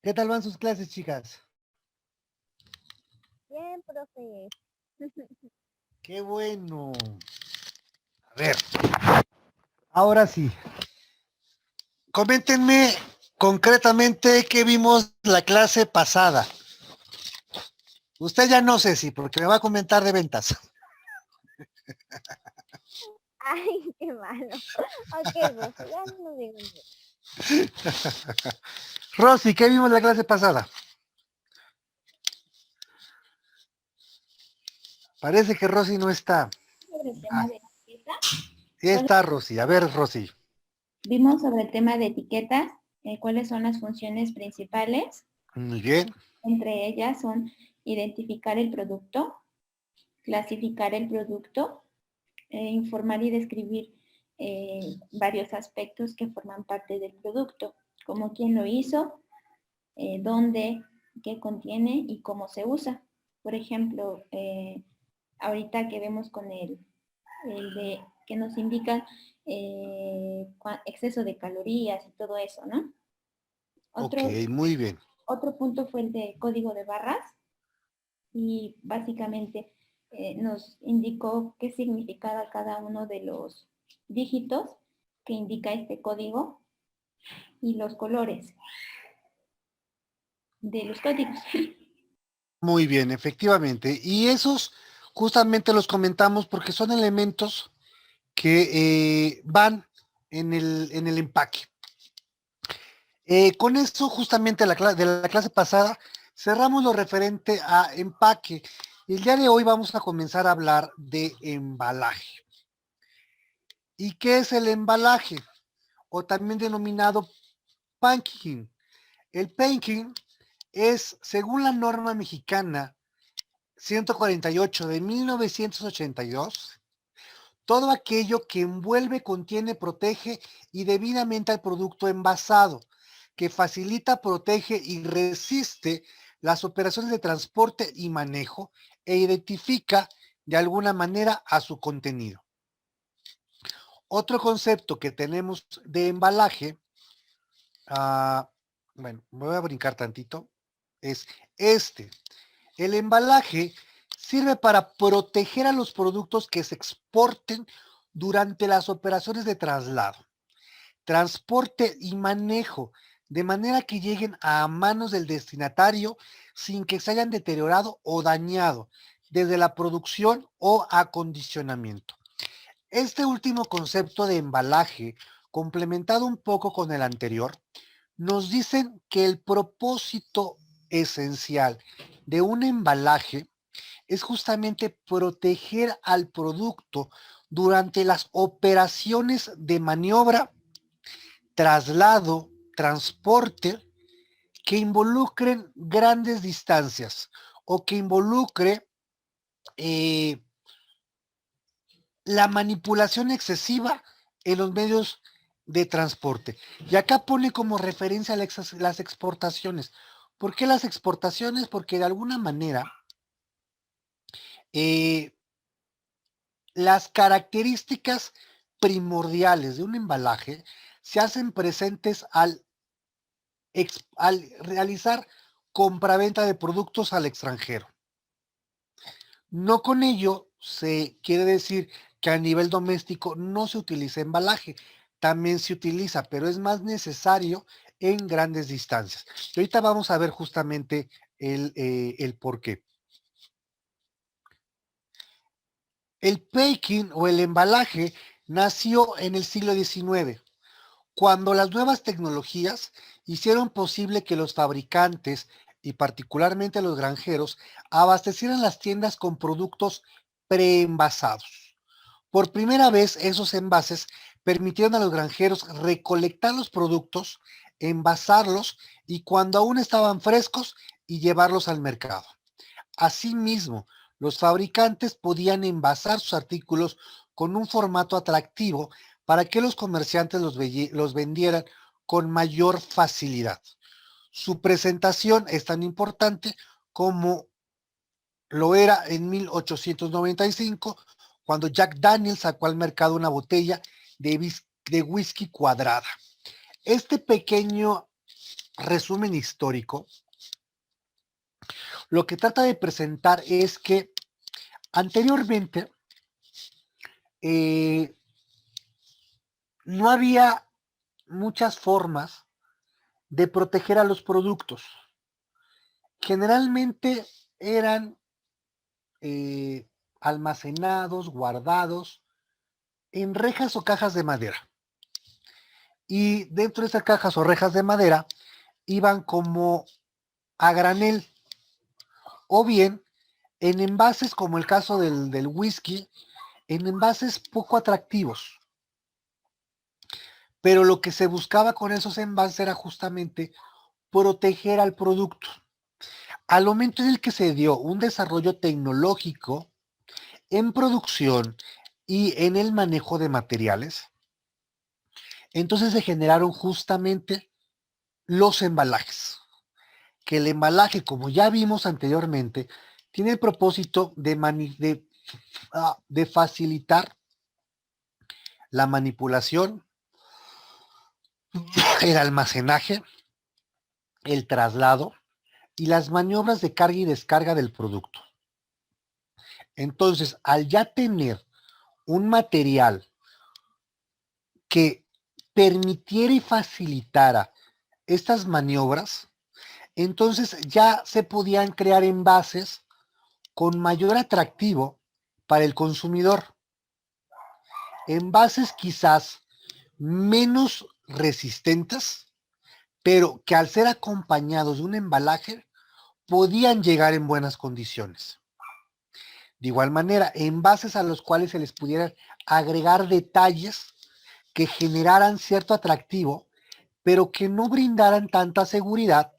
¿Qué tal van sus clases, chicas? Bien, profe. Qué bueno. A ver, ahora sí. Coméntenme concretamente qué vimos la clase pasada. Usted ya no sé si, porque me va a comentar de ventas. Ay, qué malo. Ok, profe, ya no digo nada. Rosy, ¿qué vimos la clase pasada? Parece que Rosy no está. Sobre el tema Ah, de etiqueta. sí está Rosy. A ver, Rosy. Vimos sobre el tema de etiquetas, cuáles son las funciones principales. Muy bien. Entre ellas son identificar el producto, clasificar el producto, informar y describir varios aspectos que forman parte del producto, como quién lo hizo, dónde, qué contiene y cómo se usa. Por ejemplo, ahorita que vemos con el de que nos indican exceso de calorías y todo eso, ¿no? Ok, Otro, muy bien. otro punto fue el de código de barras y básicamente nos indicó qué significaba cada uno de los dígitos que indica este código y los colores de los códigos. Muy bien, efectivamente. Y esos justamente los comentamos porque son elementos que van en el empaque. Con esto, justamente de la clase pasada, cerramos lo referente a empaque. El día de hoy vamos a comenzar a hablar de embalaje. ¿Y qué es el embalaje? O también denominado packaging. El packaging es, según la norma mexicana 148 de 1982, todo aquello que envuelve, contiene, protege y debidamente al producto envasado, que facilita, protege y resiste las operaciones de transporte y manejo e identifica de alguna manera a su contenido. Otro concepto que tenemos de embalaje, bueno, me voy a brincar tantito, es este. El embalaje sirve para proteger a los productos que se exporten durante las operaciones de traslado, transporte y manejo, de manera que lleguen a manos del destinatario sin que se hayan deteriorado o dañado desde la producción o acondicionamiento. Este último concepto de embalaje, complementado un poco con el anterior, nos dicen que el propósito esencial de un embalaje es justamente proteger al producto durante las operaciones de maniobra, traslado, transporte que involucren grandes distancias o que involucre eh, la manipulación excesiva en los medios de transporte. Y acá pone como referencia las exportaciones. ¿Por qué las exportaciones? Porque de alguna manera eh, las características primordiales de un embalaje se hacen presentes al realizar compraventa de productos al extranjero. No con ello se quiere decir que a nivel doméstico no se utiliza embalaje, también se utiliza, pero es más necesario en grandes distancias. Y ahorita vamos a ver justamente el por qué. El packing o el embalaje nació en el siglo XIX, cuando las nuevas tecnologías hicieron posible que los fabricantes y particularmente los granjeros abastecieran las tiendas con productos preenvasados. Por primera vez, esos envases permitieron a los granjeros recolectar los productos, envasarlos y cuando aún estaban frescos y llevarlos al mercado. Asimismo, los fabricantes podían envasar sus artículos con un formato atractivo para que los comerciantes los vendieran con mayor facilidad. Su presentación es tan importante como lo era en 1895, cuando Jack Daniels sacó al mercado una botella de whisky cuadrada. Este pequeño resumen histórico, lo que trata de presentar es que anteriormente no había muchas formas de proteger a los productos. Generalmente eran almacenados, guardados en rejas o cajas de madera. Y dentro de esas cajas o rejas de madera iban como a granel o bien en envases como el caso del whisky, en envases poco atractivos. Pero lo que se buscaba con esos envases era justamente proteger al producto. Al momento en el que se dio un desarrollo tecnológico en producción y en el manejo de materiales, entonces se generaron justamente los embalajes. Que el embalaje, como ya vimos anteriormente, tiene el propósito de facilitar la manipulación, el almacenaje, el traslado y las maniobras de carga y descarga del producto. Entonces, al ya tener un material que permitiera y facilitara estas maniobras, entonces ya se podían crear envases con mayor atractivo para el consumidor. Envases quizás menos resistentes, pero que al ser acompañados de un embalaje podían llegar en buenas condiciones. De igual manera, envases a los cuales se les pudieran agregar detalles que generaran cierto atractivo, pero que no brindaran tanta seguridad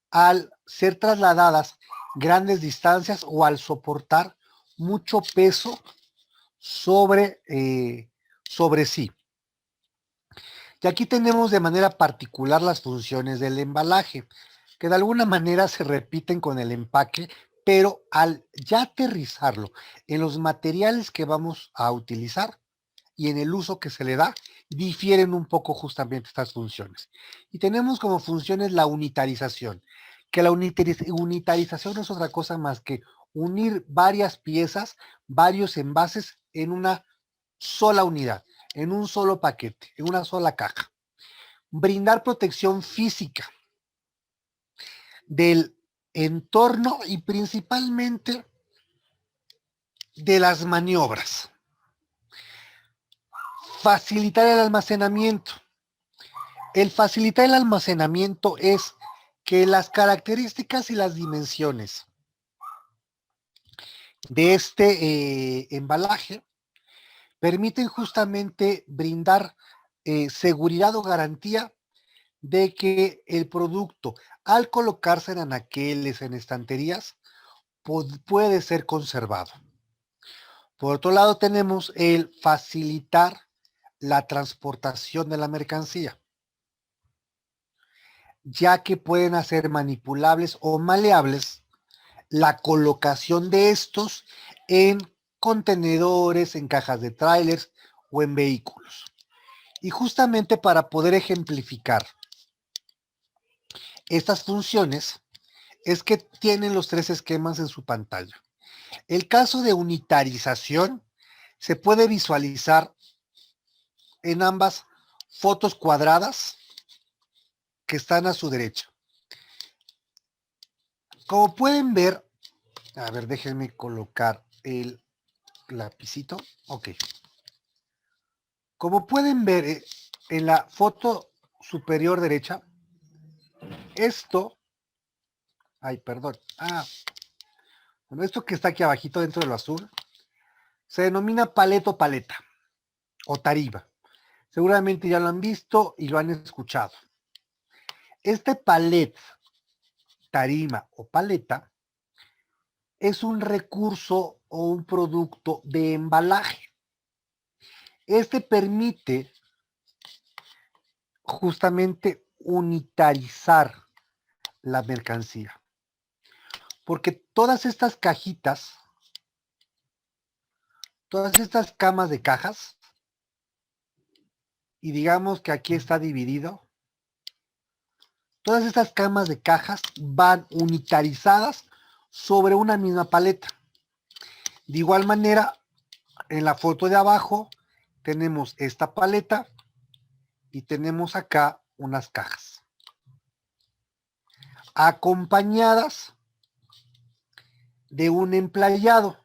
al ser trasladadas grandes distancias o al soportar mucho peso sobre sí. Y aquí tenemos de manera particular las funciones del embalaje, que de alguna manera se repiten con el empaque, pero al ya aterrizarlo en los materiales que vamos a utilizar y en el uso que se le da, difieren un poco justamente estas funciones. Y tenemos como funciones la unitarización, que la unitarización no es otra cosa más que unir varias piezas, varios envases en una sola unidad, en un solo paquete, en una sola caja. Brindar protección física del entorno y principalmente de las maniobras. Facilitar el almacenamiento. El facilitar el almacenamiento es que las características y las dimensiones de este embalaje permiten justamente brindar seguridad o garantía de que el producto, al colocarse en anaqueles, en estanterías, puede ser conservado. Por otro lado, tenemos el facilitar la transportación de la mercancía, ya que pueden hacer manipulables o maleables la colocación de estos en contenedores, en cajas de trailers o en vehículos. Y justamente para poder ejemplificar estas funciones es que tienen los tres esquemas en su pantalla. El caso de unitarización se puede visualizar en ambas fotos cuadradas que están a su derecha. Como pueden ver, a ver, déjenme colocar el lapicito. Ok. Como pueden ver en la foto superior derecha, esto, ay, perdón, esto que está aquí abajito dentro de lo azul, se denomina paleta o paleta, o tariba. Seguramente ya lo han visto y lo han escuchado. Este palet, tarima o paleta es un recurso o un producto de embalaje. Este permite justamente unitarizar la mercancía. Porque todas estas cajitas, todas estas camas de cajas, y digamos que aquí está dividido, Todas estas camas de cajas van unitarizadas sobre una misma paleta. De igual manera, en la foto de abajo tenemos esta paleta y tenemos acá unas cajas acompañadas de un emplayado.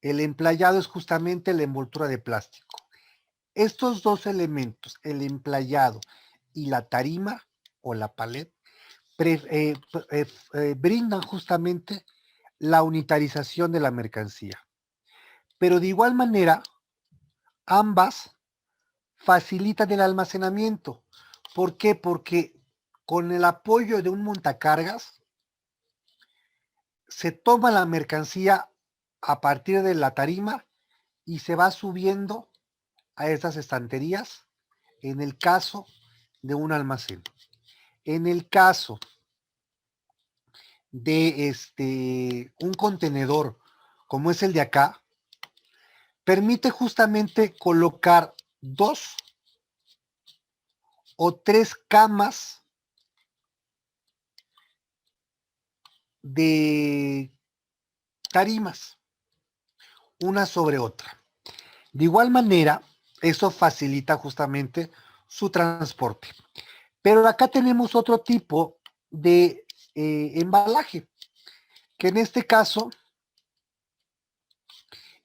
El emplayado es justamente la envoltura de plástico. Estos dos elementos, el emplayado y la tarima o la palet, brindan justamente la unitarización de la mercancía. Pero de igual manera, ambas facilitan el almacenamiento. ¿Por qué? Porque con el apoyo de un montacargas, se toma la mercancía a partir de la tarima y se va subiendo a estas estanterías en el caso de un almacén. En el caso de un contenedor como es el de acá, permite justamente colocar 2 o 3 camas de tarimas, una sobre otra. De igual manera, eso facilita justamente su transporte. Pero acá tenemos otro tipo de embalaje, que en este caso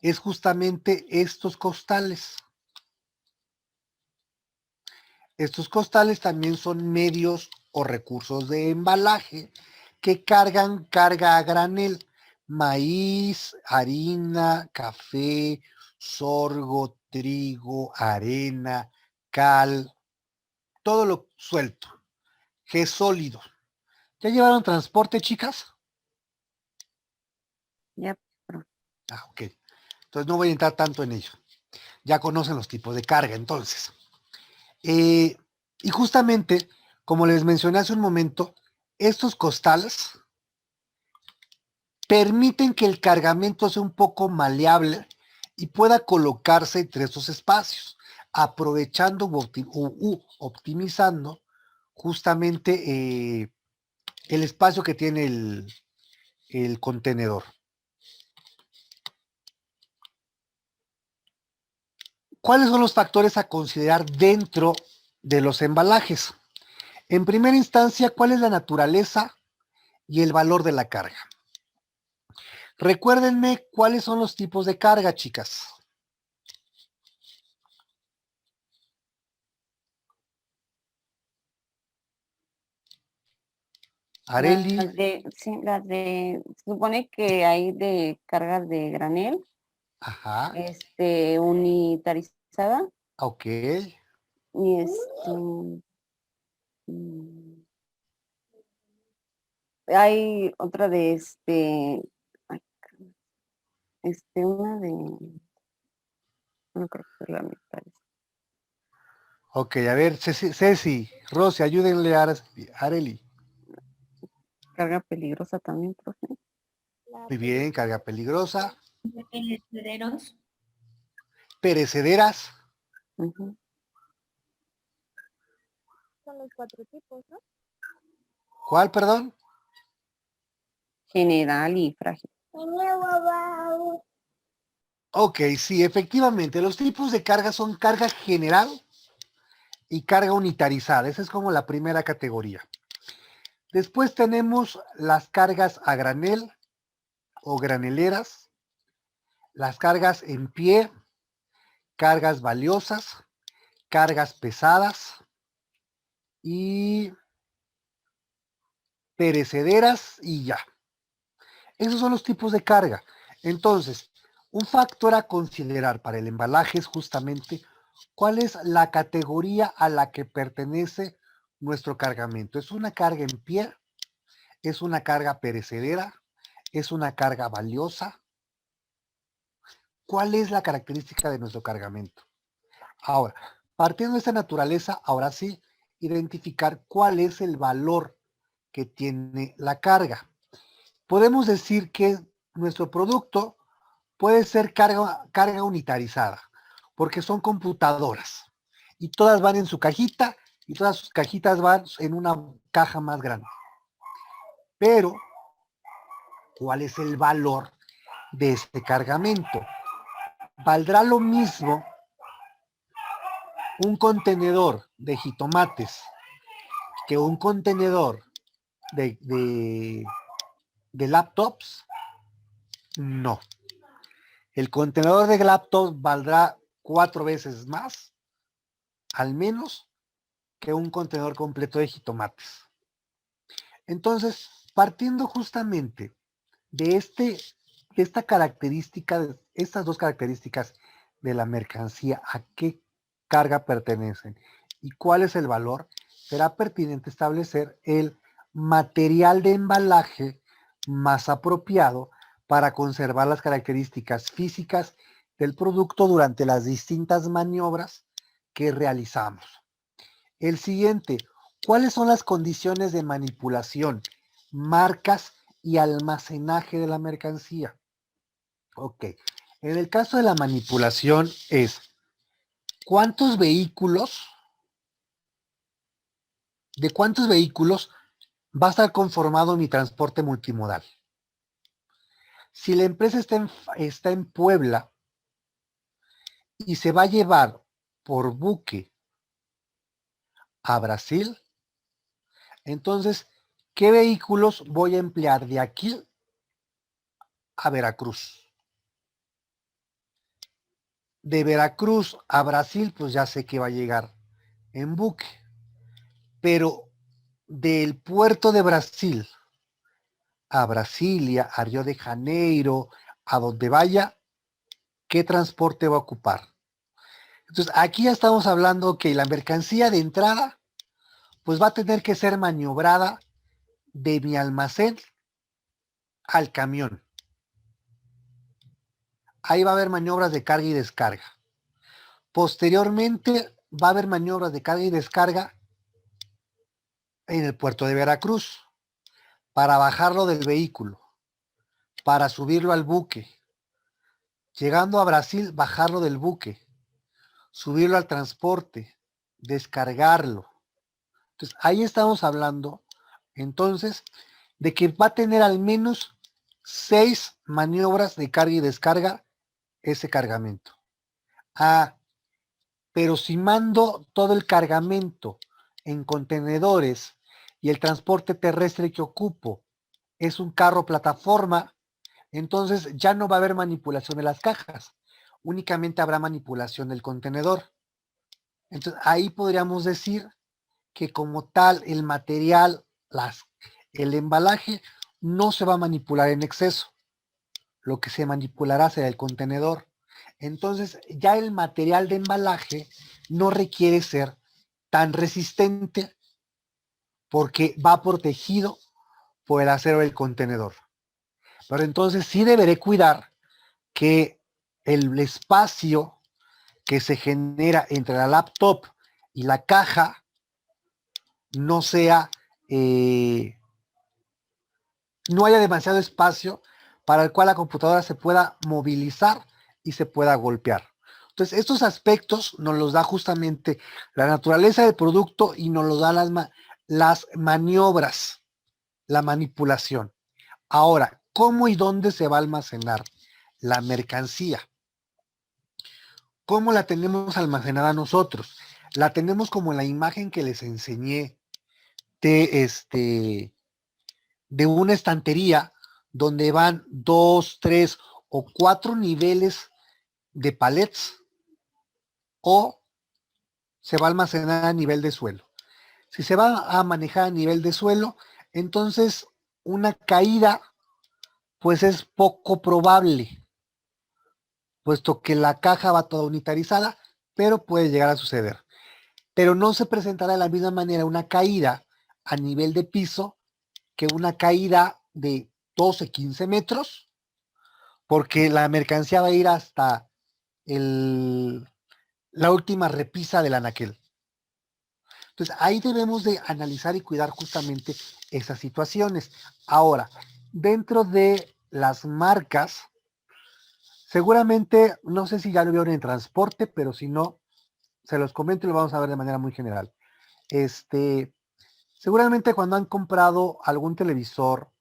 es justamente estos costales. Estos costales también son medios o recursos de embalaje que cargan carga a granel, maíz, harina, café, sorgo, trigo, arena, cal, todo lo suelto, que es sólido. ¿Ya llevaron transporte, chicas? Ya, Ah, ok. Entonces no voy a entrar tanto en ello. Ya conocen los tipos de carga, entonces. Y justamente, como les mencioné hace un momento, estos costales permiten que el cargamento sea un poco maleable y pueda colocarse entre estos espacios, aprovechando u optimizando justamente el espacio que tiene el contenedor. ¿Cuáles son los factores a considerar dentro de los embalajes? En primera instancia, ¿cuál es la naturaleza y el valor de la carga? Recuérdenme cuáles son los tipos de carga, chicas. Areli, se supone que hay de cargas de granel, ajá, unitarizada, ok, y mm, hay otra de ay, una de, no creo que sea la mitad. ok, a ver, Ceci, Rosy, ayúdenle a Areli. Carga peligrosa también, profe. Muy bien, carga peligrosa, Perecederos. perecederas, Ujú. Son los 4 tipos, ¿no? ¿cuál, perdón? General y frágil. Ok, sí, efectivamente, los tipos de carga son carga general y carga unitarizada, esa es como la primera categoría. Después tenemos las cargas a granel o graneleras, las cargas en pie, cargas valiosas, cargas pesadas y perecederas y ya. Esos son los tipos de carga. Entonces, un factor a considerar para el embalaje es justamente cuál es la categoría a la que pertenece nuestro cargamento. ¿Es una carga en pie? ¿Es una carga perecedera? ¿Es una carga valiosa? ¿Cuál es la característica de nuestro cargamento? Ahora, partiendo de esta naturaleza, ahora sí, identificar cuál es el valor que tiene la carga. Podemos decir que nuestro producto puede ser carga unitarizada, porque son computadoras y todas van en su cajita y todas sus cajitas van en una caja más grande. Pero, ¿cuál es el valor de este cargamento? ¿Valdrá lo mismo un contenedor de jitomates que un contenedor de laptops? No. El contenedor de laptops valdrá 4 veces más, al menos, que un contenedor completo de jitomates. Entonces, partiendo justamente de esta característica, de estas dos características de la mercancía, a qué carga pertenecen y cuál es el valor, será pertinente establecer el material de embalaje más apropiado para conservar las características físicas del producto durante las distintas maniobras que realizamos. El siguiente, ¿cuáles son las condiciones de manipulación, marcas y almacenaje de la mercancía? Ok, en el caso de la manipulación es, ¿cuántos vehículos, de cuántos vehículos va a estar conformado mi transporte multimodal? Si la empresa está en Puebla y se va a llevar por buque a Brasil, entonces, ¿qué vehículos voy a emplear de aquí a Veracruz? De Veracruz a Brasil, pues ya sé que va a llegar en buque, pero del puerto de Brasil a Brasilia, a Río de Janeiro, a donde vaya, ¿qué transporte va a ocupar? Entonces, aquí ya estamos hablando que la mercancía de entrada, pues va a tener que ser maniobrada de mi almacén al camión. Ahí va a haber maniobras de carga y descarga. Posteriormente, va a haber maniobras de carga y descarga en el puerto de Veracruz para bajarlo del vehículo, para subirlo al buque. Llegando a Brasil, bajarlo del buque, subirlo al transporte, descargarlo. Entonces, ahí estamos hablando, entonces, de que va a tener al menos 6 maniobras de carga y descarga ese cargamento. Ah, pero si mando todo el cargamento en contenedores y el transporte terrestre que ocupo es un carro plataforma, entonces ya no va a haber manipulación de las cajas, únicamente habrá manipulación del contenedor. Entonces ahí podríamos decir que como tal el material, el embalaje no se va a manipular en exceso. Lo que se manipulará será el contenedor. Entonces ya el material de embalaje no requiere ser tan resistente porque va protegido por el acero del contenedor. Pero entonces sí deberé cuidar que el espacio que se genera entre la laptop y la caja no sea, no haya demasiado espacio para el cual la computadora se pueda movilizar y se pueda golpear. Entonces, estos aspectos nos los da justamente la naturaleza del producto y nos los da las maniobras, la manipulación. Ahora, ¿cómo y dónde se va a almacenar la mercancía? ¿Cómo la tenemos almacenada nosotros? La tenemos como en la imagen que les enseñé de una estantería donde van 2, 3 o 4 niveles de palets, o se va a almacenar a nivel de suelo. Si se va a manejar a nivel de suelo, entonces una caída pues es poco probable, puesto que la caja va toda unitarizada, pero puede llegar a suceder. Pero no se presentará de la misma manera una caída a nivel de piso que una caída de 12, 15 metros, porque la mercancía va a ir hasta la última repisa del anaquel. Entonces, ahí debemos de analizar y cuidar justamente esas situaciones. Ahora, dentro de las marcas, seguramente, no sé si ya lo vieron en transporte, pero si no, se los comento y lo vamos a ver de manera muy general. Seguramente cuando han comprado algún televisor,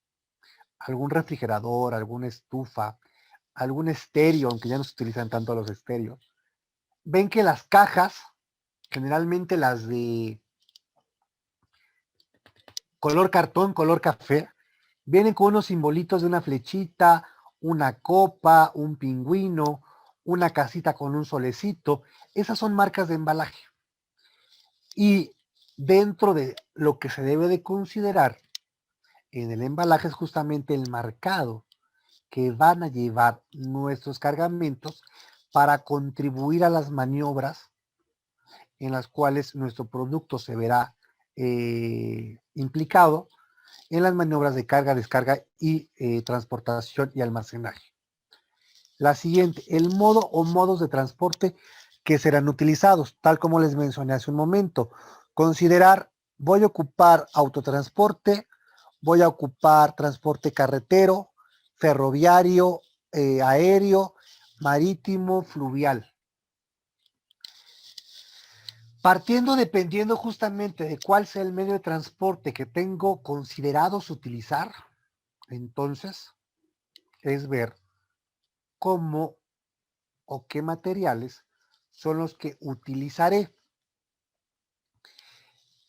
algún refrigerador, alguna estufa, algún estéreo, aunque ya no se utilizan tanto los estéreos, ven que las cajas, generalmente las de color cartón, color café, vienen con unos simbolitos de una flechita, una copa, un pingüino, una casita con un solecito. Esas son marcas de embalaje. Y dentro de lo que se debe de considerar en el embalaje es justamente el marcado que van a llevar nuestros cargamentos para contribuir a las maniobras en las cuales nuestro producto se verá implicado en las maniobras de carga, descarga y transportación y almacenaje. La siguiente, el modo o modos de transporte que serán utilizados, tal como les mencioné hace un momento. Considerar, voy a ocupar autotransporte, voy a ocupar transporte carretero, ferroviario, aéreo, marítimo, fluvial. Partiendo, dependiendo justamente de cuál sea el medio de transporte que tengo considerados utilizar, entonces es ver cómo o qué materiales son los que utilizaré.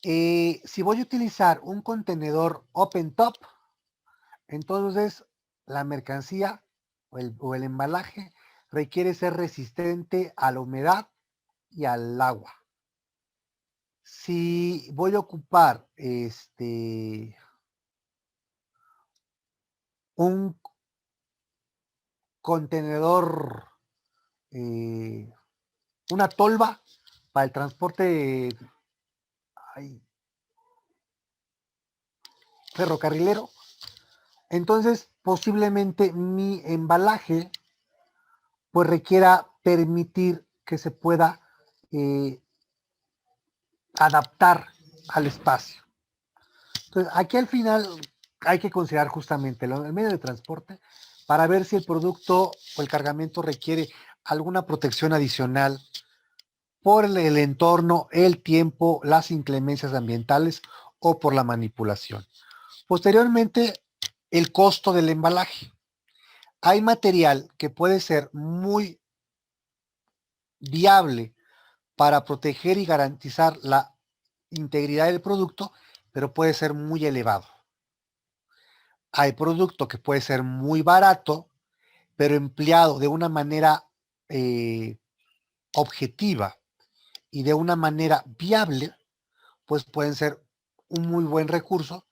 Si voy a utilizar un contenedor open top, entonces la mercancía o el embalaje requiere ser resistente a la humedad y al agua. Si voy a ocupar un contenedor, una tolva para el transporte ferrocarrilero, entonces posiblemente mi embalaje pues requiera permitir que se pueda adaptar al espacio. Entonces aquí al final hay que considerar justamente el medio de transporte para ver si el producto o el cargamento requiere alguna protección adicional por el entorno, el tiempo, las inclemencias ambientales o por la manipulación. Posteriormente, el costo del embalaje. Hay material que puede ser muy viable para proteger y garantizar la integridad del producto, pero puede ser muy elevado. Hay producto que puede ser muy barato, pero empleado de una manera objetiva y de una manera viable, pues pueden ser un muy buen recurso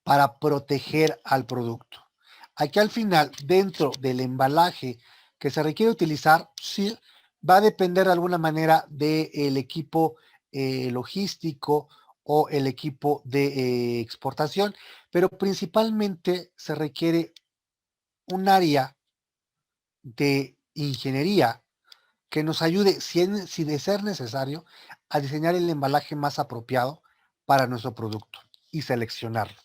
para proteger al producto. Aquí al final, dentro del embalaje que se requiere utilizar, sí, va a depender de alguna manera del equipo logístico o el equipo de exportación, pero principalmente se requiere un área de ingeniería que nos ayude, si de ser necesario, a diseñar el embalaje más apropiado para nuestro producto y seleccionarlo.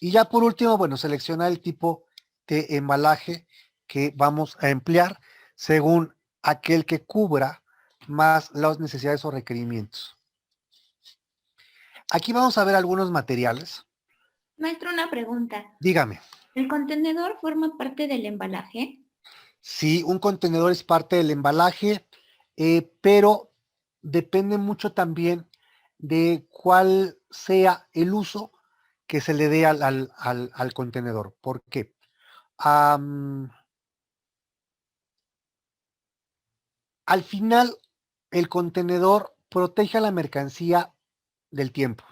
Y ya por último, bueno, seleccionar el tipo de embalaje que vamos a emplear según aquel que cubra más las necesidades o requerimientos. Aquí vamos a ver algunos materiales. Maestro, una pregunta. Dígame. ¿El contenedor forma parte del embalaje? Sí, un contenedor es parte del embalaje, pero depende mucho también de cuál sea el uso que se le dé al contenedor. ¿Por qué? Al final, el contenedor protege a la mercancía del tiempo.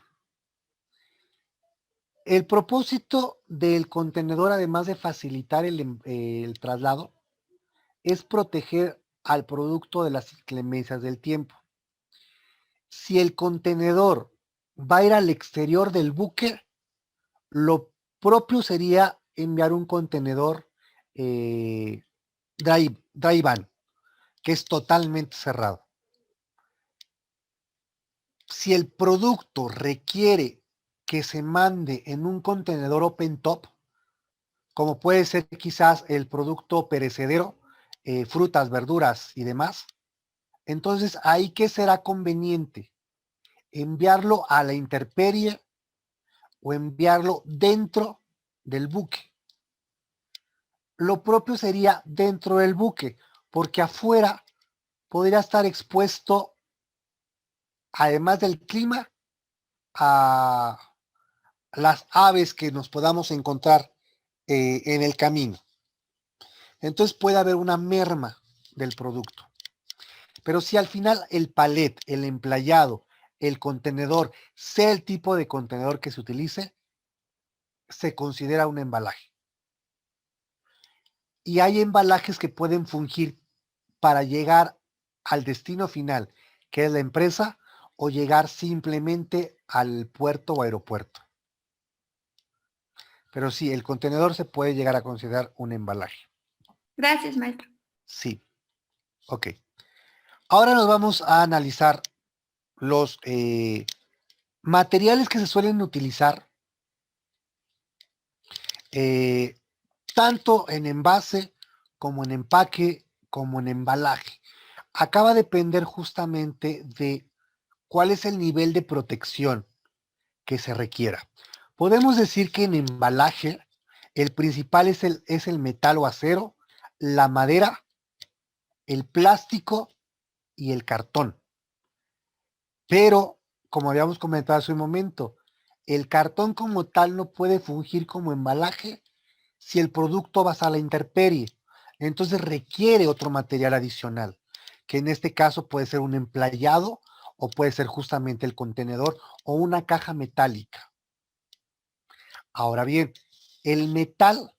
El propósito del contenedor, además de facilitar el traslado, es proteger al producto de las inclemencias del tiempo. Si el contenedor va a ir al exterior del buque, lo propio sería enviar un contenedor dry van, que es totalmente cerrado. Si el producto requiere que se mande en un contenedor open top, como puede ser quizás el producto perecedero, frutas, verduras y demás, entonces ahí que será conveniente enviarlo a la intemperie o enviarlo dentro del buque. Lo propio sería dentro del buque, porque afuera podría estar expuesto, además del clima, a las aves que nos podamos encontrar en el camino. Entonces puede haber una merma del producto. Pero si al final el palet, el emplayado, el contenedor, sea el tipo de contenedor que se utilice, se considera un embalaje. Y hay embalajes que pueden fungir para llegar al destino final, que es la empresa, o llegar simplemente al puerto o aeropuerto. Pero sí, el contenedor se puede llegar a considerar un embalaje. Gracias, maestro. Sí. Ok. Ahora nos vamos a analizar los materiales que se suelen utilizar tanto en envase como en empaque como en embalaje. Acá va a depender justamente de cuál es el nivel de protección que se requiera. Podemos decir que en embalaje el principal es el metal o acero, la madera, el plástico y el cartón. Pero, como habíamos comentado hace un momento, el cartón como tal no puede fungir como embalaje si el producto va a la intemperie. Entonces requiere otro material adicional, que en este caso puede ser un emplayado o puede ser justamente el contenedor o una caja metálica. Ahora bien, el metal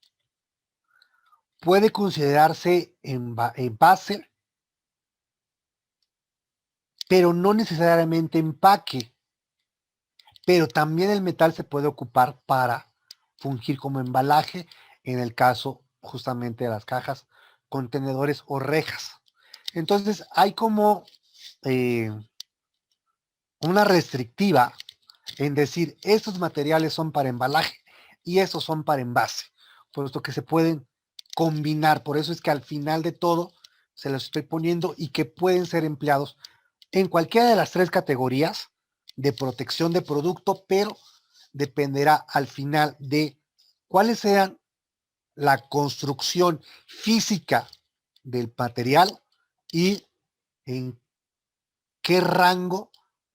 puede considerarse envase, pero no necesariamente empaque. Pero también el metal se puede ocupar para fungir como embalaje en el caso justamente de las cajas, contenedores o rejas. Entonces hay como una restrictiva en decir estos materiales son para embalaje y estos son para envase, puesto que se pueden combinar. Por eso es que al final de todo se los estoy poniendo y que pueden ser empleados en cualquiera de las tres categorías de protección de producto, pero dependerá al final de cuáles sean la construcción física del material y en qué rango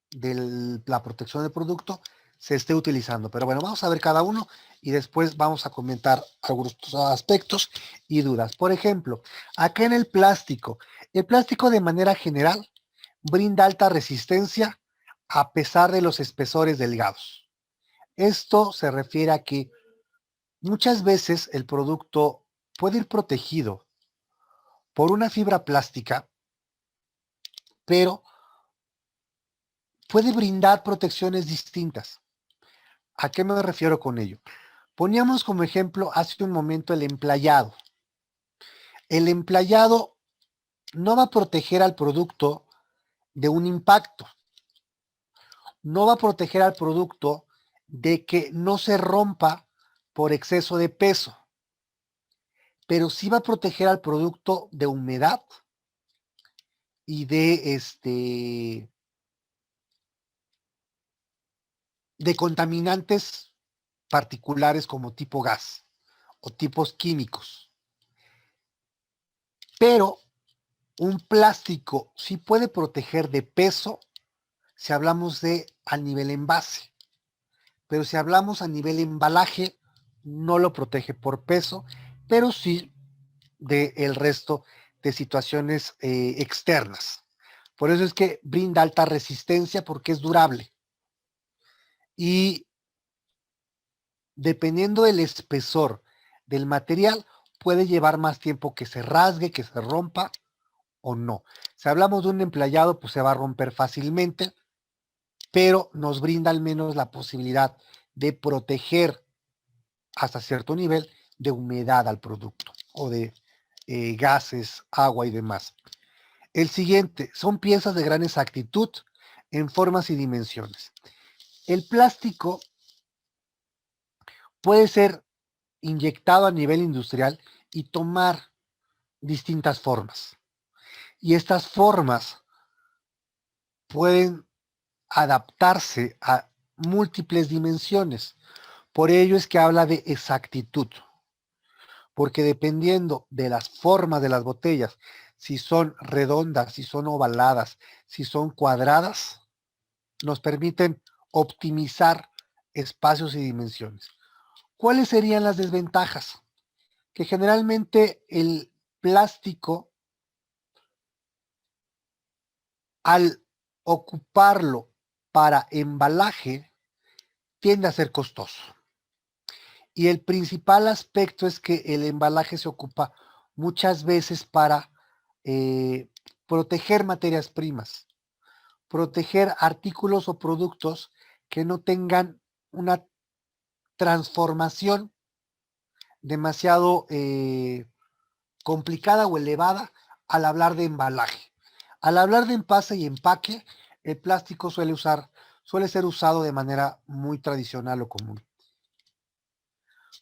de la protección del producto se esté utilizando. Pero bueno, vamos a ver cada uno y después vamos a comentar algunos aspectos y dudas. Por ejemplo, acá en el plástico de manera general brinda alta resistencia a pesar de los espesores delgados. Esto se refiere a que muchas veces el producto puede ir protegido por una fibra plástica, pero puede brindar protecciones distintas. ¿A qué me refiero con ello? Poníamos como ejemplo hace un momento el emplayado. El emplayado no va a proteger al producto de un impacto, no va a proteger al producto de que no se rompa por exceso de peso, pero sí va a proteger al producto de humedad y de contaminantes particulares como tipo gas o tipos químicos. Pero un plástico sí puede proteger de peso si hablamos de a nivel envase, pero si hablamos a nivel embalaje, no lo protege por peso, pero sí del resto de situaciones externas. Por eso es que brinda alta resistencia porque es durable. Y dependiendo del espesor del material, puede llevar más tiempo que se rasgue, que se rompa o no. Si hablamos de un emplayado, pues se va a romper fácilmente, pero nos brinda al menos la posibilidad de proteger hasta cierto nivel de humedad al producto o de gases, agua y demás. El siguiente, son piezas de gran exactitud en formas y dimensiones. El plástico puede ser inyectado a nivel industrial y tomar distintas formas. Y estas formas pueden adaptarse a múltiples dimensiones. Por ello es que habla de exactitud, porque dependiendo de las formas de las botellas, si son redondas, si son ovaladas, si son cuadradas, nos permiten optimizar espacios y dimensiones. ¿Cuáles serían las desventajas? Que generalmente el plástico, al ocuparlo para embalaje, tiende a ser costoso. Y el principal aspecto es que el embalaje se ocupa muchas veces para proteger materias primas, proteger artículos o productos que no tengan una transformación demasiado complicada o elevada al hablar de embalaje. Al hablar de envase y empaque, el plástico suele ser usado de manera muy tradicional o común.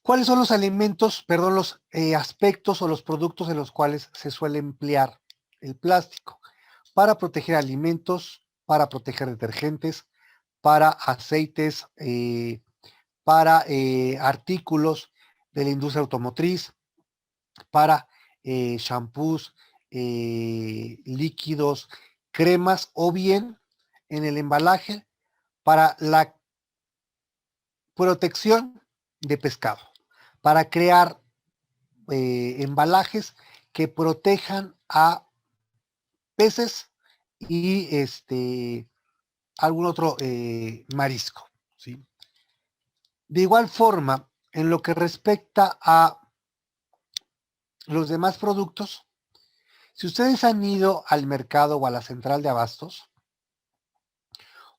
¿Cuáles son los los aspectos o los productos en los cuales se suele emplear el plástico? Para proteger alimentos, para proteger detergentes, para aceites, para artículos de la industria automotriz, para shampoos, líquidos, cremas o bien en el embalaje para la protección de pescado, para crear embalajes que protejan a peces y algún otro marisco, ¿sí? De igual forma, en lo que respecta a los demás productos, si ustedes han ido al mercado o a la central de abastos,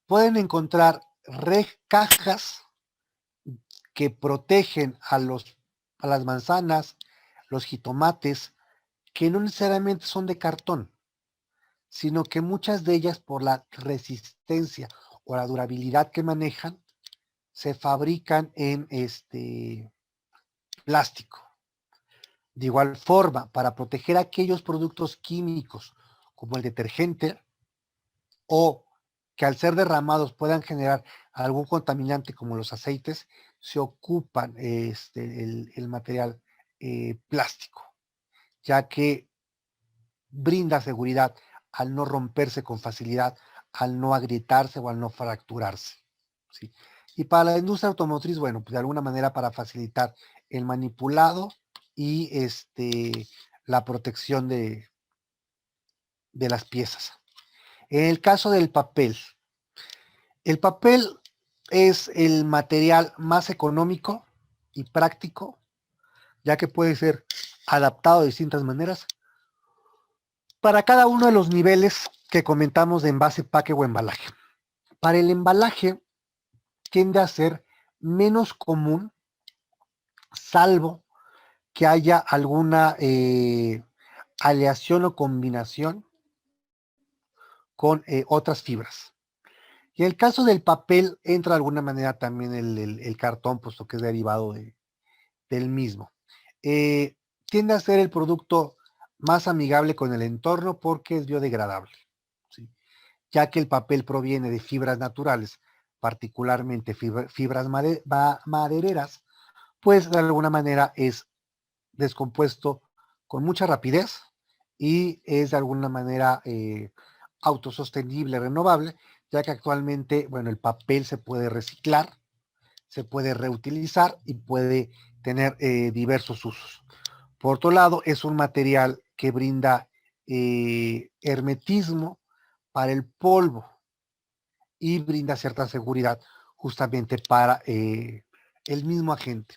pueden encontrar cajas que protegen a las manzanas, los jitomates, que no necesariamente son de cartón, sino que muchas de ellas, por la resistencia o la durabilidad que manejan, se fabrican en plástico. De igual forma, para proteger aquellos productos químicos como el detergente o que al ser derramados puedan generar algún contaminante como los aceites, se ocupan el material plástico, ya que brinda seguridad al no romperse con facilidad, al no agrietarse o al no fracturarse, ¿sí? Y para la industria automotriz, bueno, pues de alguna manera para facilitar el manipulado y la protección de las piezas. En el caso del papel, el papel es el material más económico y práctico, ya que puede ser adaptado de distintas maneras para cada uno de los niveles que comentamos de envase, empaque o embalaje. Para el embalaje tiende a ser menos común, salvo que haya alguna aleación o combinación con otras fibras. Y en el caso del papel entra de alguna manera también el cartón, puesto que es derivado del mismo. Tiende a ser el producto más amigable con el entorno porque es biodegradable, ¿sí? Ya que el papel proviene de fibras naturales, particularmente fibras madereras, pues de alguna manera es descompuesto con mucha rapidez y es de alguna manera autosostenible, renovable, ya que actualmente, bueno, el papel se puede reciclar, se puede reutilizar y puede tener diversos usos. Por otro lado, es un material que brinda hermetismo para el polvo y brinda cierta seguridad justamente para el mismo agente.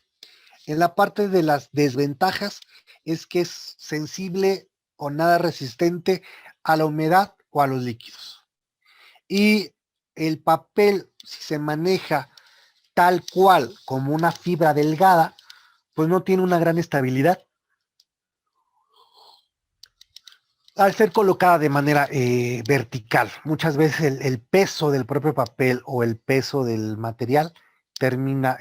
En la parte de las desventajas es que es sensible o nada resistente a la humedad o a los líquidos. Y el papel, si se maneja tal cual como una fibra delgada, pues no tiene una gran estabilidad. Al ser colocada de manera vertical, muchas veces el peso del propio papel o el peso del material termina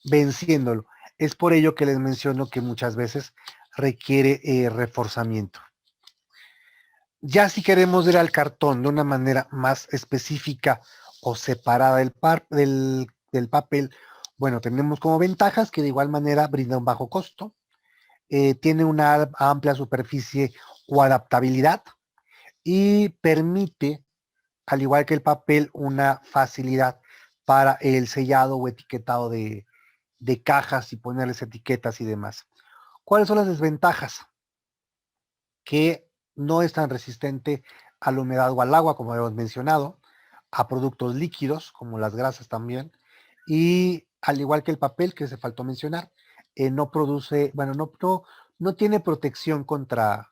venciéndolo. Es por ello que les menciono que muchas veces requiere reforzamiento. Ya si queremos ver al cartón de una manera más específica o separada del papel, bueno, tenemos como ventajas que de igual manera brinda un bajo costo, tiene una amplia superficie o adaptabilidad y permite, al igual que el papel, una facilidad para el sellado o etiquetado de cajas y ponerles etiquetas y demás. ¿Cuáles son las desventajas? Que no es tan resistente a la humedad o al agua, como hemos mencionado, a productos líquidos, como las grasas también, y al igual que el papel, que se faltó mencionar, no produce, bueno, no tiene protección contra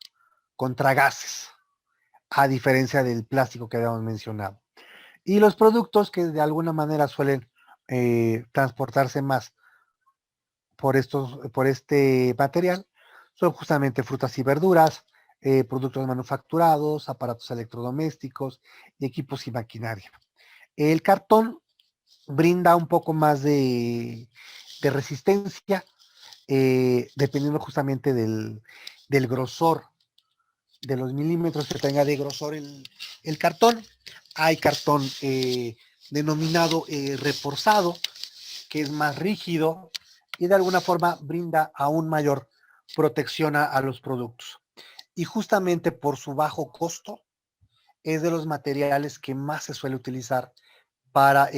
gases, a diferencia del plástico que habíamos mencionado. Y los productos que de alguna manera suelen transportarse más por este material son justamente frutas y verduras, productos manufacturados, aparatos electrodomésticos y equipos y maquinaria. El cartón brinda un poco más de resistencia, dependiendo justamente del grosor, de los milímetros que tenga de grosor el cartón. Hay cartón denominado reforzado, que es más rígido y de alguna forma brinda aún mayor protección a los productos. Y justamente por su bajo costo es de los materiales que más se suele utilizar para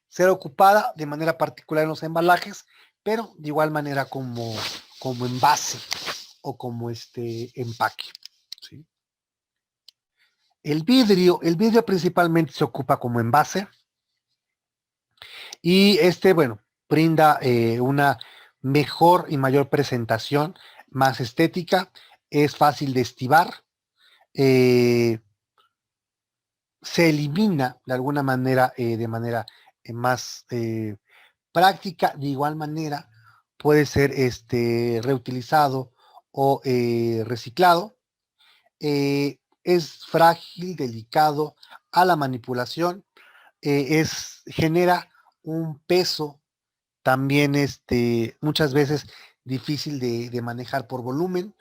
ser ocupada de manera particular en los embalajes, pero de igual manera como envase o como empaque. ¿Sí? El vidrio principalmente se ocupa como envase y bueno, brinda una mejor y mayor presentación, más estética, es fácil de estibar, eh, se elimina de alguna manera, de manera más práctica, de igual manera puede ser reutilizado o reciclado, es frágil, delicado a la manipulación, genera un peso también muchas veces difícil de manejar por volumen,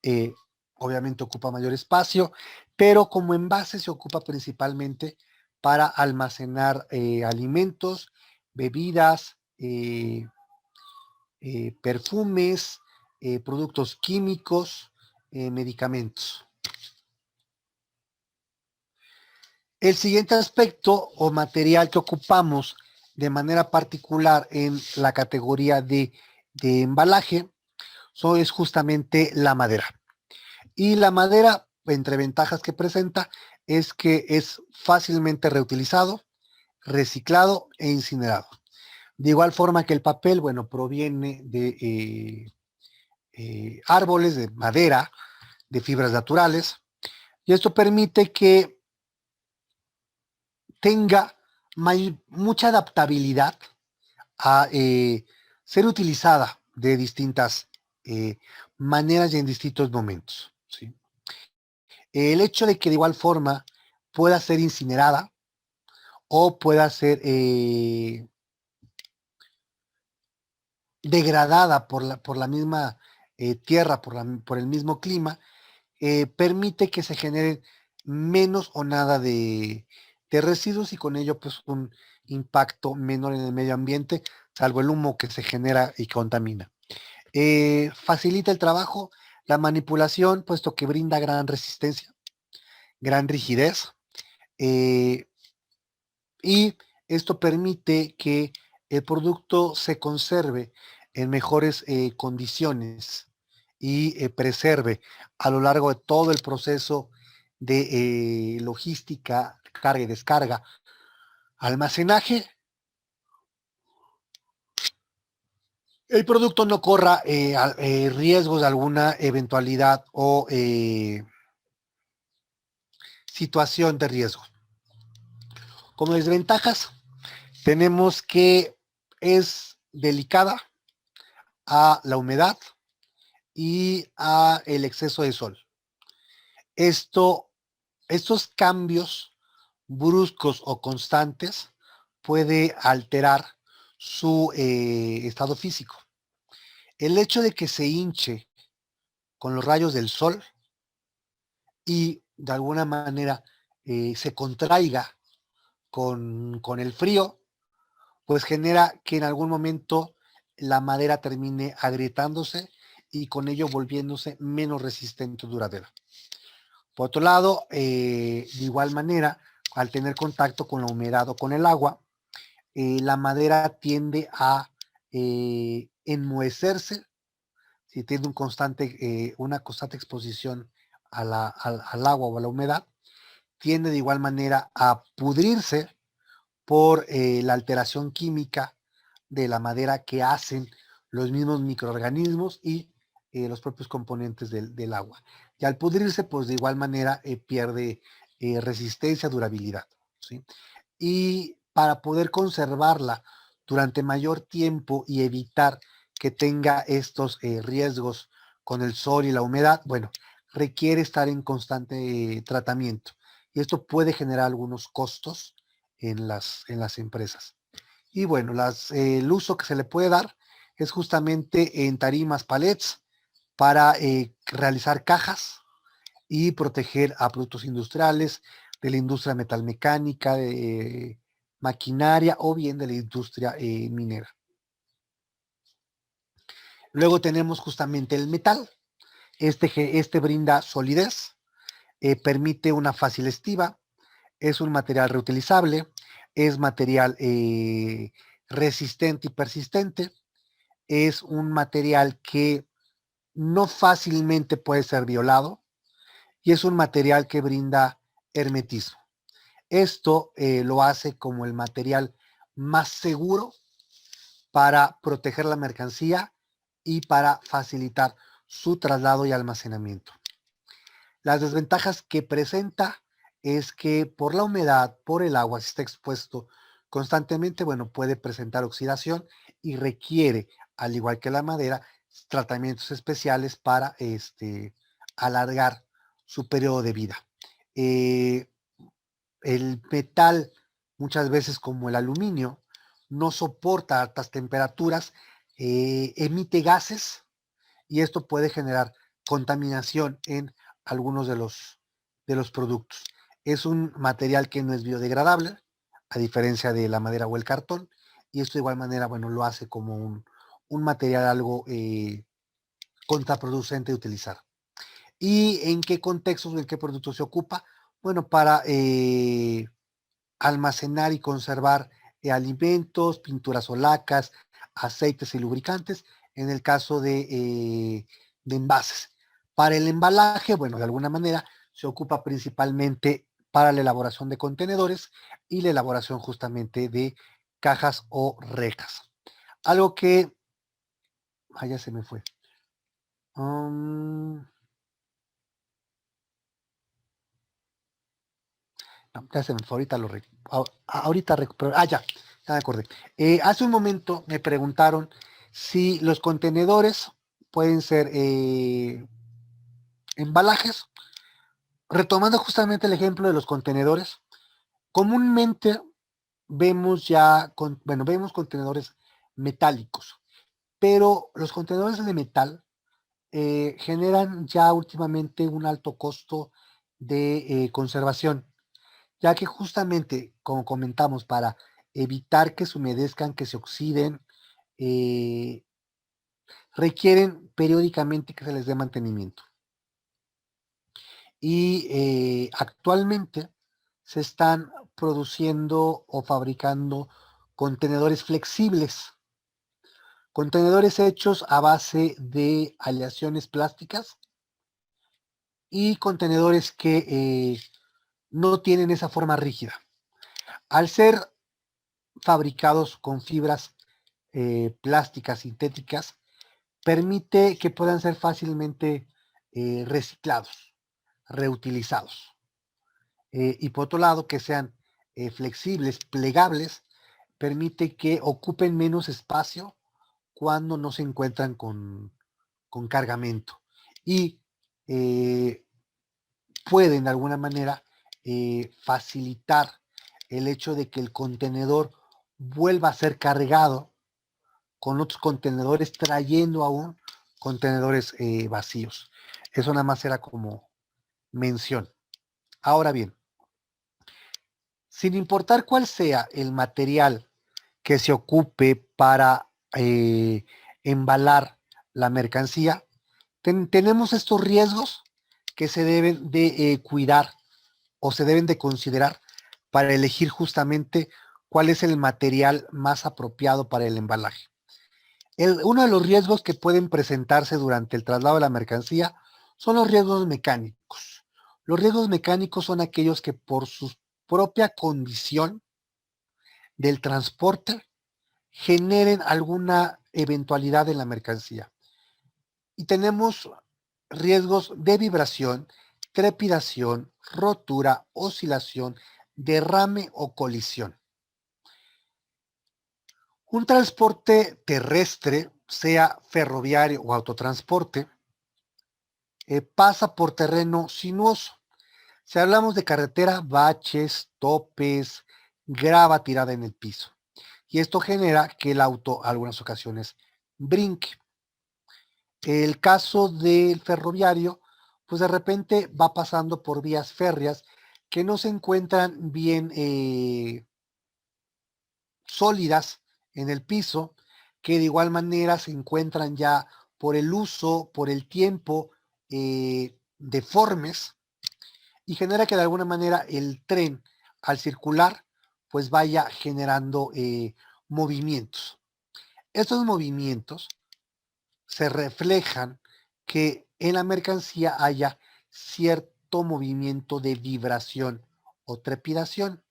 eh, obviamente ocupa mayor espacio, pero como envase se ocupa principalmente para almacenar alimentos, bebidas, perfumes, productos químicos, medicamentos. El siguiente aspecto o material que ocupamos de manera particular en la categoría de embalaje es justamente la madera. Y la madera, entre ventajas que presenta, es que es fácilmente reutilizado, reciclado e incinerado. De igual forma que el papel, bueno, proviene de árboles, de madera, de fibras naturales, y esto permite que tenga mucha adaptabilidad a ser utilizada de distintas maneras y en distintos momentos. ¿Sí? El hecho de que de igual forma pueda ser incinerada o pueda ser degradada por la misma tierra, por el mismo clima, permite que se generen menos o nada de residuos y con ello pues un impacto menor en el medio ambiente, salvo el humo que se genera y contamina. Facilita el trabajo, la manipulación, puesto que brinda gran resistencia, gran rigidez, eh, y esto permite que el producto se conserve en mejores condiciones y preserve a lo largo de todo el proceso de logística, carga y descarga, almacenaje, el producto no corra riesgos de alguna eventualidad o situación de riesgo. Como desventajas, tenemos que es delicada a la humedad y a el exceso de sol. Estos cambios bruscos o constantes puede alterar su estado físico. El hecho de que se hinche con los rayos del sol y de alguna manera se contraiga con el frío, pues genera que en algún momento la madera termine agrietándose y con ello volviéndose menos resistente y duradera. Por otro lado, de igual manera, al tener contacto con la humedad o con el agua, la madera tiende a enmohecerse si tiene una constante exposición al agua o a la humedad, tiende de igual manera a pudrirse por la alteración química de la madera que hacen los mismos microorganismos y los propios componentes del agua. Y al pudrirse, pues de igual manera pierde resistencia, durabilidad, ¿sí? Y para poder conservarla durante mayor tiempo y evitar que tenga estos riesgos con el sol y la humedad, bueno, requiere estar en constante tratamiento. Y esto puede generar algunos costos en las empresas. Y bueno, el uso que se le puede dar es justamente en tarimas, palets, para realizar cajas y proteger a productos industriales, de la industria metalmecánica, de maquinaria o bien de la industria minera. Luego tenemos justamente el metal. Este brinda solidez, permite una fácil estiva, es un material reutilizable, es material resistente y persistente, es un material que no fácilmente puede ser violado y es un material que brinda hermetismo. Esto lo hace como el material más seguro para proteger la mercancía y para facilitar su traslado y almacenamiento. Las desventajas que presenta es que por la humedad, por el agua, si está expuesto constantemente, bueno, puede presentar oxidación y requiere, al igual que la madera, tratamientos especiales para alargar su periodo de vida. El metal, muchas veces como el aluminio, no soporta altas temperaturas, emite gases y esto puede generar contaminación en algunos de los productos. Es un material que no es biodegradable, a diferencia de la madera o el cartón, y esto de igual manera, bueno, lo hace como un material algo contraproducente de utilizar. ¿Y en qué contextos o en qué productos se ocupa? Bueno, para almacenar y conservar alimentos, pinturas o lacas, aceites y lubricantes, en el caso de envases. Para el embalaje, bueno, de alguna manera se ocupa principalmente para la elaboración de contenedores y la elaboración justamente de cajas o rejas. Algo que, ya se me fue. No, ya se me fue, ahorita recupero. Ya me acordé. Hace un momento me preguntaron si los contenedores pueden ser embalajes. Retomando justamente el ejemplo de los contenedores, comúnmente vemos contenedores metálicos, pero los contenedores de metal generan ya últimamente un alto costo de conservación, ya que justamente, como comentamos, para evitar que se humedezcan, que se oxiden, requieren periódicamente que se les dé mantenimiento. Y actualmente se están produciendo o fabricando contenedores flexibles, contenedores hechos a base de aleaciones plásticas y contenedores que no tienen esa forma rígida. Al ser fabricados con fibras plásticas sintéticas, permite que puedan ser fácilmente reciclados, reutilizados. Y por otro lado, que sean flexibles, plegables, permite que ocupen menos espacio cuando no se encuentran con cargamento. Y pueden de alguna manera facilitar el hecho de que el contenedor vuelva a ser cargado con otros contenedores, trayendo aún contenedores vacíos. Eso nada más era como mención. Ahora bien, sin importar cuál sea el material que se ocupe para embalar la mercancía, tenemos estos riesgos que se deben de cuidar o se deben de considerar para elegir justamente cuál es el material más apropiado para el embalaje. Uno de los riesgos que pueden presentarse durante el traslado de la mercancía son los riesgos mecánicos. Los riesgos mecánicos son aquellos que por su propia condición del transporte generen alguna eventualidad en la mercancía. Y tenemos riesgos de vibración, trepidación, rotura, oscilación, derrame o colisión. Un transporte terrestre, sea ferroviario o autotransporte, pasa por terreno sinuoso. Si hablamos de carretera, baches, topes, grava tirada en el piso. Y esto genera que el auto, algunas ocasiones, brinque. El caso del ferroviario, pues de repente va pasando por vías férreas que no se encuentran bien sólidas en el piso, que de igual manera se encuentran ya por el uso, por el tiempo, deformes, y genera que de alguna manera el tren al circular pues vaya generando movimientos. Estos movimientos se reflejan que en la mercancía haya cierto movimiento de vibración o trepidación.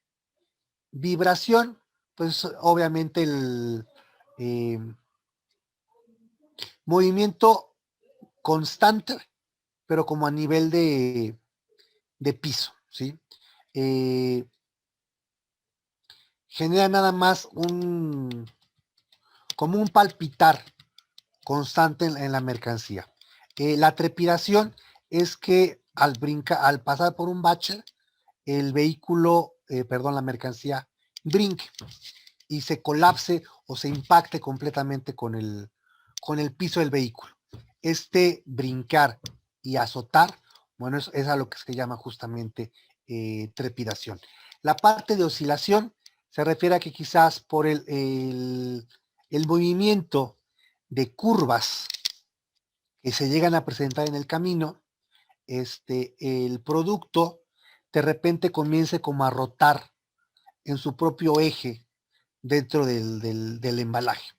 Vibración, pues obviamente el eh, movimiento constante, pero como a nivel de piso, ¿sí? Genera nada más como un palpitar constante en la mercancía. La trepidación es que al pasar por un bache, el vehículo, la mercancía brinque y se colapse o se impacte completamente con el piso del vehículo. Este brincar y azotar, bueno, es a lo que se llama justamente trepidación. La parte de oscilación se refiere a que quizás por el movimiento de curvas que se llegan a presentar en el camino, el producto de repente comience como a rotar en su propio eje dentro del embalaje.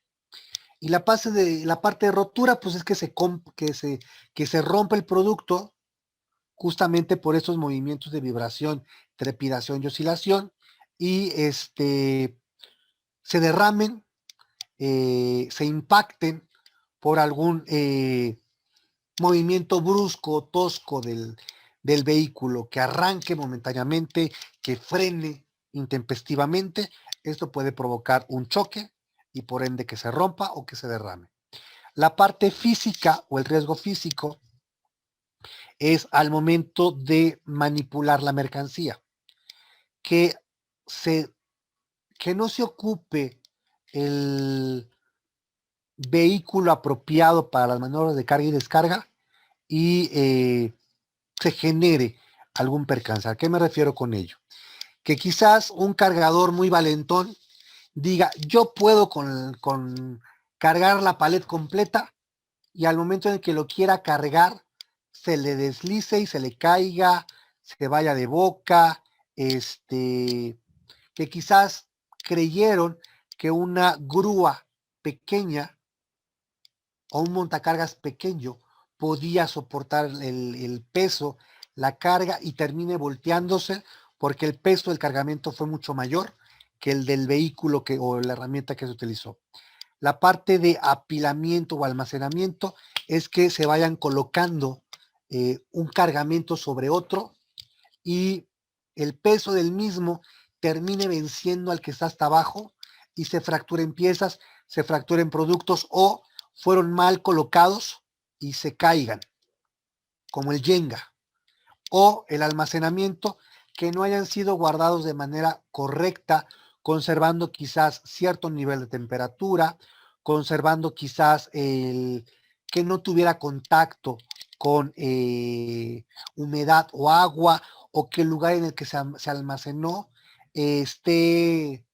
Y la parte de rotura, pues es que se rompe el producto justamente por estos movimientos de vibración, trepidación y oscilación, y se derramen, se impacten por algún movimiento brusco, tosco del vehículo, que arranque momentáneamente, que frene intempestivamente. Esto puede provocar un choque y por ende que se rompa o que se derrame. La parte física o el riesgo físico es al momento de manipular la mercancía, que, que no se ocupe el vehículo apropiado para las maniobras de carga y descarga y se genere algún percance. ¿A qué me refiero con ello? Que quizás un cargador muy valentón diga, yo puedo con cargar la palet completa, y al momento en que lo quiera cargar, se le deslice y se le caiga, se vaya de boca, que quizás creyeron que una grúa pequeña o un montacargas pequeño podía soportar el peso, la carga, y termine volteándose porque el peso del cargamento fue mucho mayor que el del vehículo o la herramienta que se utilizó. La parte de apilamiento o almacenamiento es que se vayan colocando un cargamento sobre otro y el peso del mismo termine venciendo al que está hasta abajo y se fracturen piezas, se fracturen productos o fueron mal colocados y se caigan, como el Jenga, o el almacenamiento, que no hayan sido guardados de manera correcta, conservando quizás cierto nivel de temperatura, conservando quizás que no tuviera contacto con humedad o agua, o que el lugar en el que se almacenó esté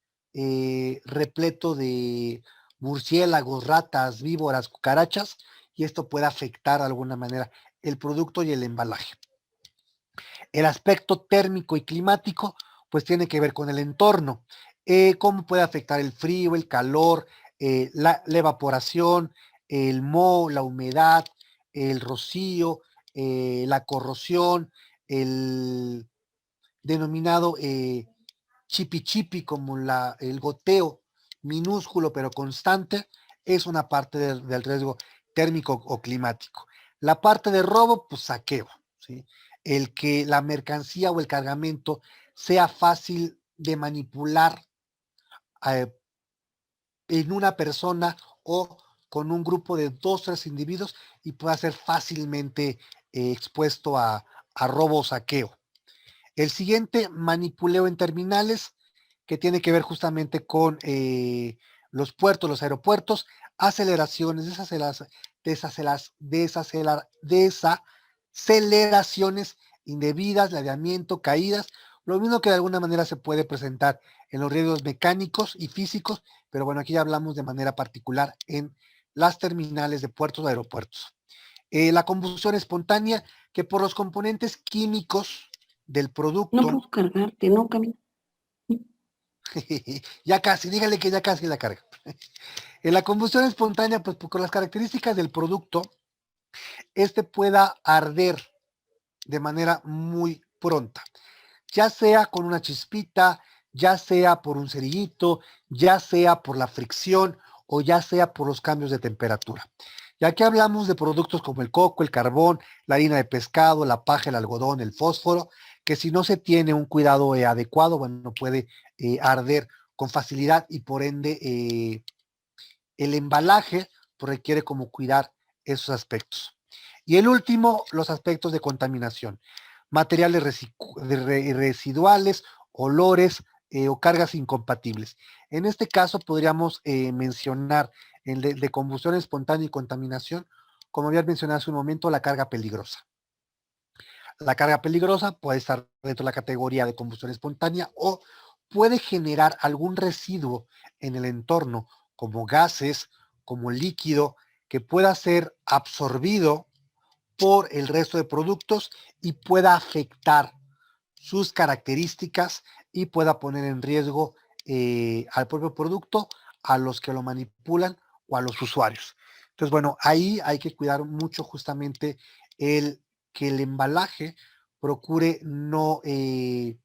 repleto de murciélagos, ratas, víboras, cucarachas, y esto puede afectar de alguna manera el producto y el embalaje. El aspecto térmico y climático, pues tiene que ver con el entorno. Cómo puede afectar el frío, el calor, la evaporación, el moho, la humedad, el rocío, la corrosión, el denominado chipi chipi, como el goteo minúsculo pero constante, es una parte del riesgo térmico o climático. La parte de robo, pues saqueo, ¿sí? El que la mercancía o el cargamento sea fácil de manipular eh, en una persona o con un grupo de 2 o 3 individuos y pueda ser fácilmente expuesto a robo o saqueo. El siguiente, manipuleo en terminales, que tiene que ver justamente con los puertos, los aeropuertos, aceleraciones, desaceleraciones indebidas, ladeamiento, caídas, lo mismo que de alguna manera se puede presentar en los riesgos mecánicos y físicos, pero bueno, aquí ya hablamos de manera particular en las terminales de puertos o aeropuertos. La combustión espontánea, que por los componentes químicos del No producto, puedo cargarte, no camina. ya casi, dígale que ya casi la carga. En la combustión espontánea, pues con las características del producto, este pueda arder de manera muy pronta, ya sea con una chispita, ya sea por un cerillito, ya sea por la fricción o ya sea por los cambios de temperatura. Ya que hablamos de productos como el coco, el carbón, la harina de pescado, la paja, el algodón, el fósforo, que si no se tiene un cuidado adecuado, bueno, puede arder con facilidad y por ende el embalaje pues, requiere como cuidar esos aspectos. Y el último, los aspectos de contaminación. Materiales residuales, olores o cargas incompatibles. En este caso podríamos mencionar el de combustión espontánea y contaminación, como había mencionado hace un momento, la carga peligrosa. La carga peligrosa puede estar dentro de la categoría de combustión espontánea o puede generar algún residuo en el entorno, como gases, como líquido, que pueda ser absorbido por el resto de productos y pueda afectar sus características y pueda poner en riesgo al propio producto, a los que lo manipulan o a los usuarios. Entonces, bueno, ahí hay que cuidar mucho justamente que el embalaje procure no, si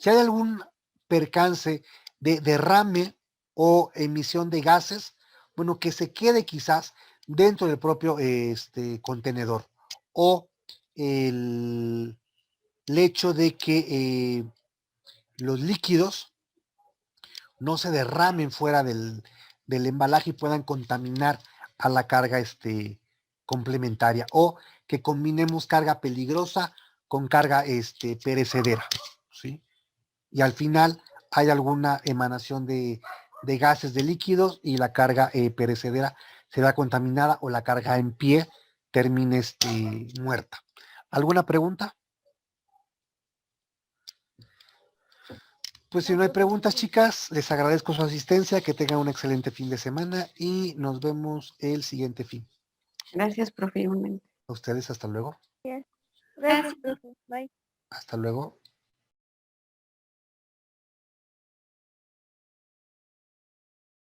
hay algún percance de derrame o emisión de gases, bueno, que se quede quizás dentro del propio contenedor o el hecho de que los líquidos no se derramen fuera del embalaje y puedan contaminar a la carga complementaria o que combinemos carga peligrosa con carga perecedera, ¿sí? Y al final hay alguna emanación de gases, de líquidos y la carga perecedera será contaminada o la carga en pie termine muerta. ¿Alguna pregunta? Pues si no hay preguntas, chicas, les agradezco su asistencia, que tengan un excelente fin de semana y nos vemos el siguiente fin. Gracias, profe, igualmente. A ustedes, hasta luego. Gracias, profe. Bye. Hasta luego.